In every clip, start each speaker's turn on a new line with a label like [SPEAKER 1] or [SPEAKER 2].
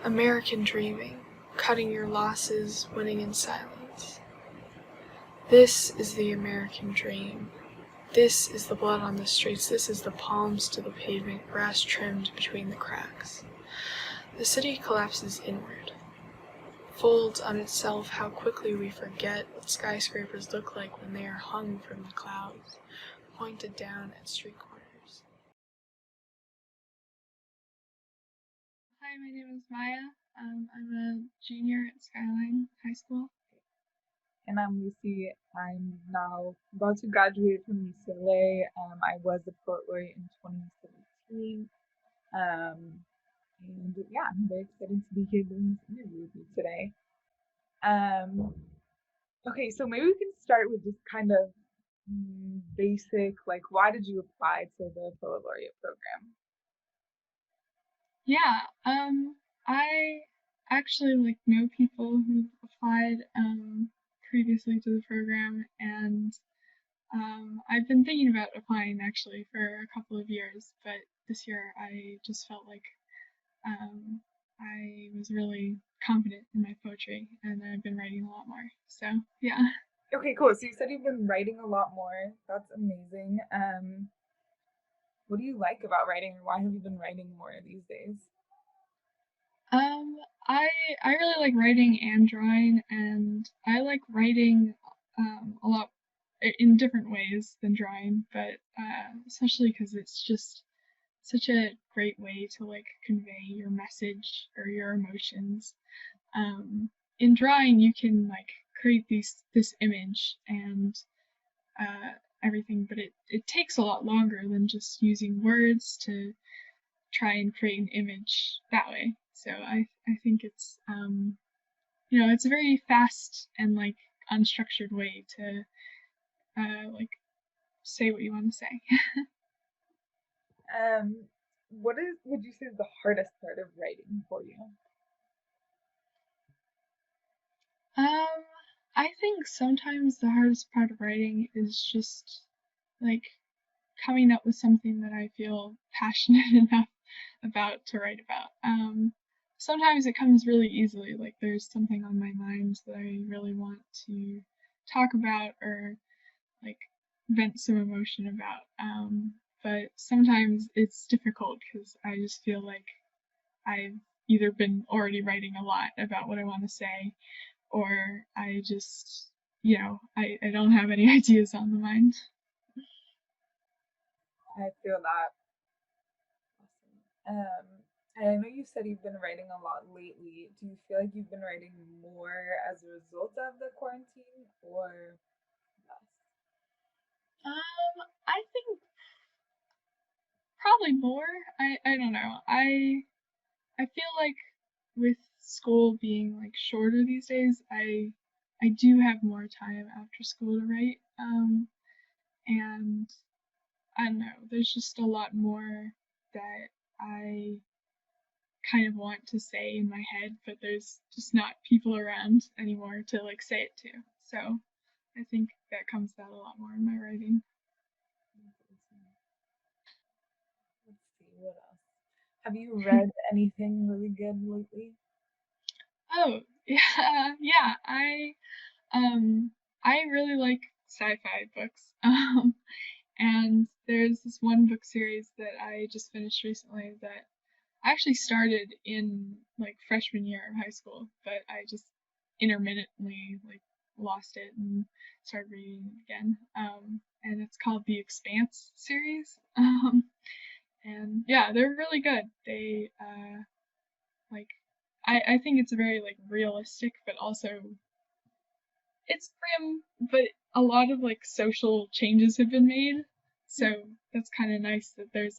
[SPEAKER 1] American dreaming, cutting your losses, winning in silence. This is the American dream. This is the blood on the streets. This is the palms to the pavement, grass trimmed between the cracks. The city collapses inward, folds on itself. How quickly we forget what skyscrapers look like when they are hung from the clouds, pointed down at street corners.
[SPEAKER 2] Hi, my name is Maya. I'm a junior at Skyline High School.
[SPEAKER 3] And I'm Lucy. I'm now about to graduate from UCLA. I was a poet laureate in 2017. And yeah, I'm very excited to be here doing this interview with you today. Okay, so maybe we can start with just kind of basic, like, why did you apply to the poet laureate program?
[SPEAKER 2] Yeah, I actually know people who've applied previously to the program, and I've been thinking about applying actually for a couple of years, but this year I just felt like I was really confident in my poetry, and I've been writing a lot more. So yeah.
[SPEAKER 3] Okay, cool. So you said you've been writing a lot more. That's amazing. What do you like about writing, or why have you been writing more these days?
[SPEAKER 2] Um, I I really like writing and drawing, and I like writing a lot in different ways than drawing, but especially because it's just such a great way to like convey your message or your emotions. Um, in drawing, you can like create this image and uh, everything, but it takes a lot longer than just using words to try and create an image that way. So I think it's it's a very fast and like unstructured way to like say what you want to say.
[SPEAKER 3] Um, what would you say is the hardest part of writing for you?
[SPEAKER 2] um, I think sometimes the hardest part of writing is just like coming up with something that I feel passionate enough about to write about. Sometimes it comes really easily, like there's something on my mind that I really want to talk about or like vent some emotion about. But sometimes it's difficult because I just feel like I've either been already writing a lot about what I want to say, or I just, I don't have any ideas on the mind.
[SPEAKER 3] I feel that. Um, and I know you said you've been writing a lot lately. Do you feel like you've been writing more as a result of the quarantine or less?
[SPEAKER 2] I think probably more. I don't know. I feel like with school being like shorter these days, I do have more time after school to write. And I don't know, there's just a lot more that I kind of want to say in my head, but there's just not people around anymore to like say it to. So I think that comes out a lot more in my writing.
[SPEAKER 3] Let's see, what else? Have you read anything really good lately?
[SPEAKER 2] Oh, yeah, yeah. Um I really like sci-fi books. And there's this one book series that I just finished recently that I actually started in like freshman year of high school, but I just intermittently like lost it and started reading it again. And it's called the Expanse series. And yeah, they're really good. They like I think it's very like realistic, but also it's grim, but a lot of like social changes have been made. So that's kind of nice that there's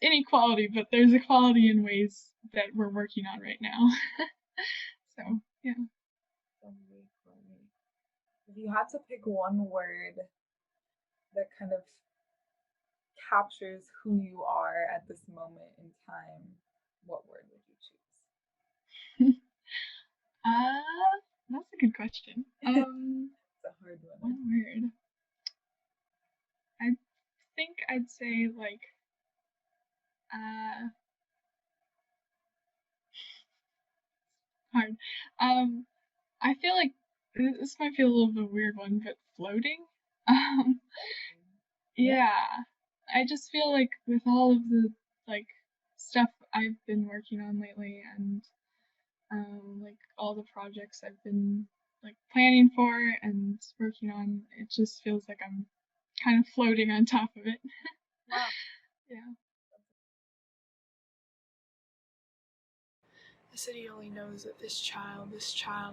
[SPEAKER 2] inequality, but there's equality in ways that we're working on right now. So yeah.
[SPEAKER 3] Somebody for me. If you had to pick one word that kind of captures who you are at this moment in time, what word would you
[SPEAKER 2] That's a good question.
[SPEAKER 3] choose? It's a hard one.
[SPEAKER 2] One word. I think I'd say like uh hard. I feel like this might be a little bit of a weird one, but floating. Um, yeah, I just feel like with all of the like stuff I've been working on lately, and like all the projects I've been like planning for and working on, it just feels like I'm kind of floating on top of it.
[SPEAKER 3] Wow.
[SPEAKER 2] Yeah.
[SPEAKER 1] The city only knows that this child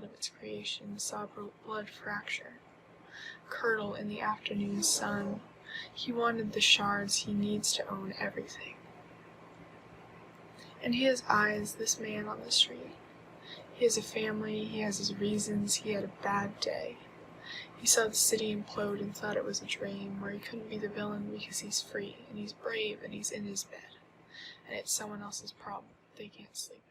[SPEAKER 1] of its creation, saw blood fracture, curdle in the afternoon sun. He wanted the shards he needs to own everything. And he has eyes, this man on the street. He has a family, he has his reasons, he had a bad day. He saw the city implode and thought it was a dream, where he couldn't be the villain because he's free, and he's brave, and he's in his bed. And it's someone else's problem. They can't sleep.